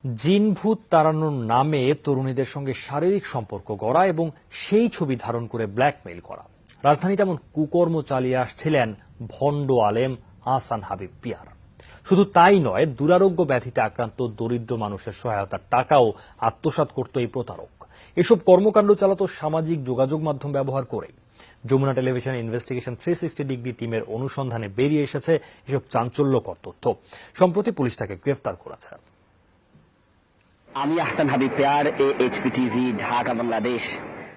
জিন ভূত তাড়ানোর নামে তরুণীদের সঙ্গে শারীরিক সম্পর্ক গড়া এবং সেই ছবি ধারণ করে ব্ল্যাকমেইল করা, রাজধানীতে এমন কুকর্ম চালিয়ে আসছিলেন ভণ্ড আলেম আহসান হাবিব পিয়ার। শুধু তাই নয়, দুরারোগ্য ব্যাধিতে আক্রান্ত দরিদ্র মানুষের সহায়তার টাকাও আত্মসাৎ করত এই প্রতারক। এসব কর্মকাণ্ড চালাতো সামাজিক যোগাযোগ মাধ্যম ব্যবহার করে। যমুনা টেলিভিশন ইনভেস্টিগেশন 360 ডিগ্রি টিমের অনুসন্ধানে বেরিয়ে এসেছে এসব চাঞ্চল্যকর তথ্য। সম্প্রতি পুলিশ তাকে গ্রেফতার করেছে। আমি আহসান হাবিব পেয়ার, HPTV, ঢাকা, বাংলাদেশ।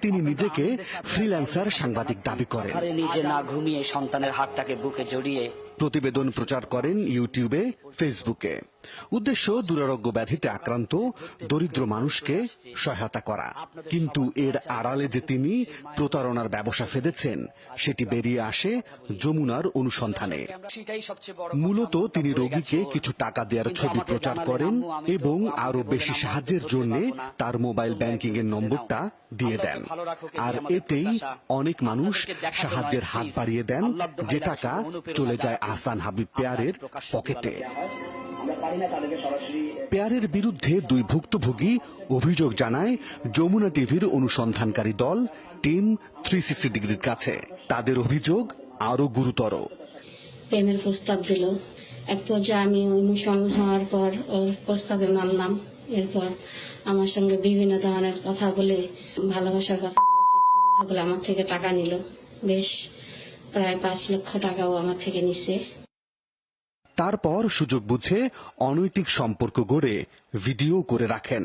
তিনি নিজেকে ফ্রিল্যান্সার সাংবাদিক দাবি করেন। নিজে না ঘুমিয়ে সন্তানের হাতটাকে বুকে জড়িয়ে প্রতিবেদন প্রচার করেন ইউটিউবে, ফেসবুকে। উদ্দেশ্য দুরারোগ্য ব্যাধিতে আক্রান্ত দরিদ্র মানুষকে সহায়তা করা। কিন্তু এর আড়ালে যে তিনি প্রতারণার ব্যবসা ফেঁদেছেন সেটি বেরিয়ে আসে যমুনার অনুসন্ধানে। মূলত তিনি রোগীকে কিছু টাকা দেওয়ার ছবি প্রচার করেন এবং আরো বেশি সাহায্যের জন্য তার মোবাইল ব্যাংকিং এর নম্বরটা দিয়ে দেন। আর এতেই অনেক মানুষ সাহায্যের হাত বাড়িয়ে দেন, যে টাকা চলে যায় আহসান হাবিব পেয়ারের পকেটে। পেয়ারের বিরুদ্ধে দুই ভুক্তভোগী অভিযোগ জানায় যমুনা টিভির অনুসন্ধানকারী দল টিম 360 ডিগ্রির কাছে। তাদের অভিযোগ আরো গুরুতর। প্রেমের প্রস্তাব দিল, এক পর্যায়ে আমি ইমোশনাল হওয়ার পর ওর প্রস্তাবে মানলাম। এরপর আমার সঙ্গে বিভিন্ন ধরনের কথা বলে, ভালোবাসার কথা বলে আমার থেকে টাকা নিল। বেশ প্রায় 5 লক্ষ টাকাও আমার থেকে নিছে। তারপর সুযোগ বুঝে অনৈতিক সম্পর্ক গড়ে ভিডিও করে রাখেন,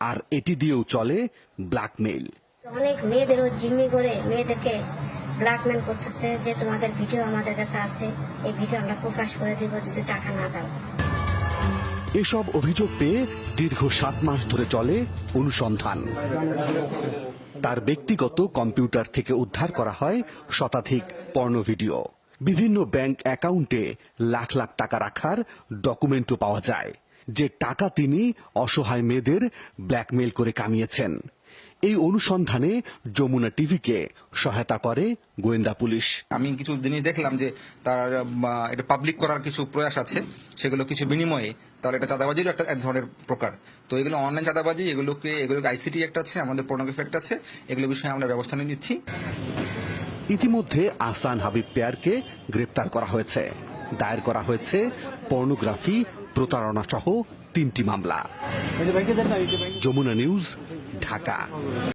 আর এটি দিয়েও চলে ব্ল্যাকমেইল। অনেক মেয়েদেরও জিম্মি করে মেয়েদেরকে ব্ল্যাকমেইল করতেছে যে তোমাদের ভিডিও আমাদের কাছে আছে, এই ভিডিও আমরা প্রকাশ করে দিব যদি টাকা না দাও। এসব অভিযোগ পেয়ে দীর্ঘ 7 মাস ধরে চলে অনুসন্ধান। তার ব্যক্তিগত কম্পিউটার থেকে উদ্ধার করা হয় শতাধিক পর্ন ভিডিও। বিভিন্ন ব্যাংক অ্যাকাউন্টে লাখ লাখ টাকা রাখার ডকুমেন্টও পাওয়া যায়, যে টাকা তিনি অসহায় মেয়েদের ব্ল্যাকমেইল করে কামিয়েছেন। এই অনুসন্ধানে যমুনা টিভিকে সহায়তা করে গোয়েন্দা পুলিশ। আমি কিছু জিনিস দেখলাম যে তার এটা পাবলিক করার কিছু প্রয়াস আছে, সেগুলো কিছু বিনিময়ে, তাহলে এটা চাঁদাবাজিরও একটা এক ধরনের প্রকার। তো এগুলো অনলাইন চাঁদাবাজি, এগুলোকে আইসিটি একটা আছে, আমাদের পর্নোগ্রাফি একটা আছে, এগুলো বিষয়ে আমরা ব্যবস্থা নিয়ে নিচ্ছি। ইতিমধ্যে আহসান হাবিব পেয়ারকে গ্রেপ্তার করা হয়েছে। দায়ের করা হয়েছে পর্নোগ্রাফি, প্রতারণা সহ 3টি মামলা। যমুনা নিউজ, ঢাকা।